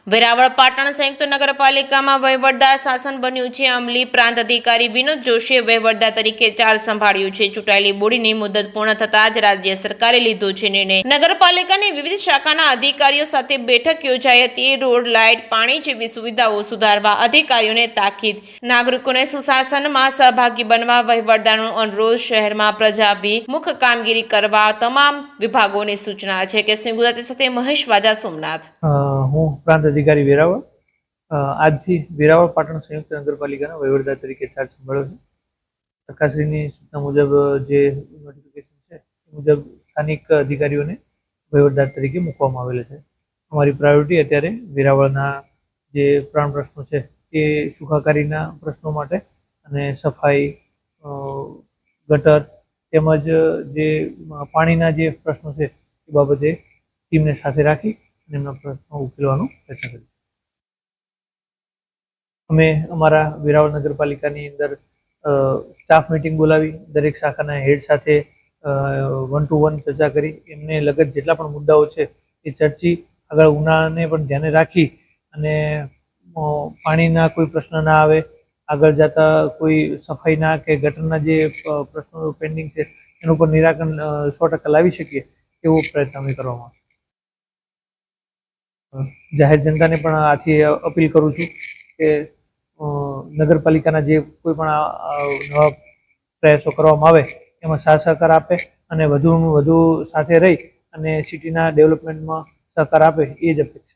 વેરાવળ પાટણ સંયુક્ત નગરપાલિકામાં વહીવટદાર શાસન બન્યું છે। અમલી પ્રાંત અધિકારી વિનોદ જોશીએ વહીવટદાર તરીકે ચાર્જ સંભાળ્યું છે। ચૂંટાયેલી બોડીની મુદત પૂર્ણ થતાં જ રાજ્ય સરકારે લીધો છે નિર્ણય। નગરપાલિકાની વિવિધ શાખાના અધિકારીઓ સાથે બેઠક યોજાઈ હતી। રોડ, લાઇટ, પાણી જેવી સુવિધાઓ સુધારવા અધિકારીઓને તાકીદ। નાગરિકોને સુશાસનમાં સહભાગી બનવા વહીવટદારનો અનુરોધ। શહેરમાં પ્રજાભિમુખ કામગીરી કરવા તમામ વિભાગોને સૂચના છે। કે ગુજરાતી સાથે મહેશ વાજા, સોમનાથ। હું પ્રાંત અધિકારી વેરાવળ આજથી વેરાવળ પાટણ સંયુક્ત નગરપાલિકાના વહીવટદાર તરીકે ચાર્જ સંભાળ્યો છે। સરકારશ્રીની સૂચના મુજબ જે નોટિફિકેશન છે એ મુજબ સ્થાનિક અધિકારીઓને વહીવટદાર તરીકે મૂકવામાં આવેલા છે। અમારી પ્રાયોરિટી અત્યારે વેરાવળના જે પ્રાણ પ્રશ્નો છે એ સુખાકારીના પ્રશ્નો માટે અને સફાઈ, ગટર તેમજ જે પાણીના જે પ્રશ્નો છે એ બાબતે ટીમને સાથે રાખી એમના પ્રશ્નો ઉકેલવાનો પ્રયત્ન કર્યો। અમે અમારા વેરાવળ નગરપાલિકાની અંદર સ્ટાફ મીટિંગ બોલાવી દરેક શાખાના હેડ સાથે 1 to 1 ચર્ચા કરી એમને લગત જેટલા પણ મુદ્દાઓ છે એ ચર્ચી આગળ ઉનાળાને પણ ધ્યાને રાખી અને પાણીના કોઈ પ્રશ્ન ના આવે, આગળ જતા કોઈ સફાઈના કે ગટરના જે પ્રશ્નો પેન્ડિંગ છે એનું પણ નિરાકરણ 100% લાવી શકીએ એવો પ્રયત્ન અમે કરવામાં આવશે। જાહેર જનતાને પણ આથી અપીલ કરું છું કે નગરપાલિકાના જે કોઈ પણ નવા પ્રયાસો કરવામાં આવે એમાં સાથ સહકાર આપે અને વધુમાં વધુ સાથે રહી અને સિટીના ડેવલપમેન્ટમાં સહકાર આપે એ જ અપેક્ષા।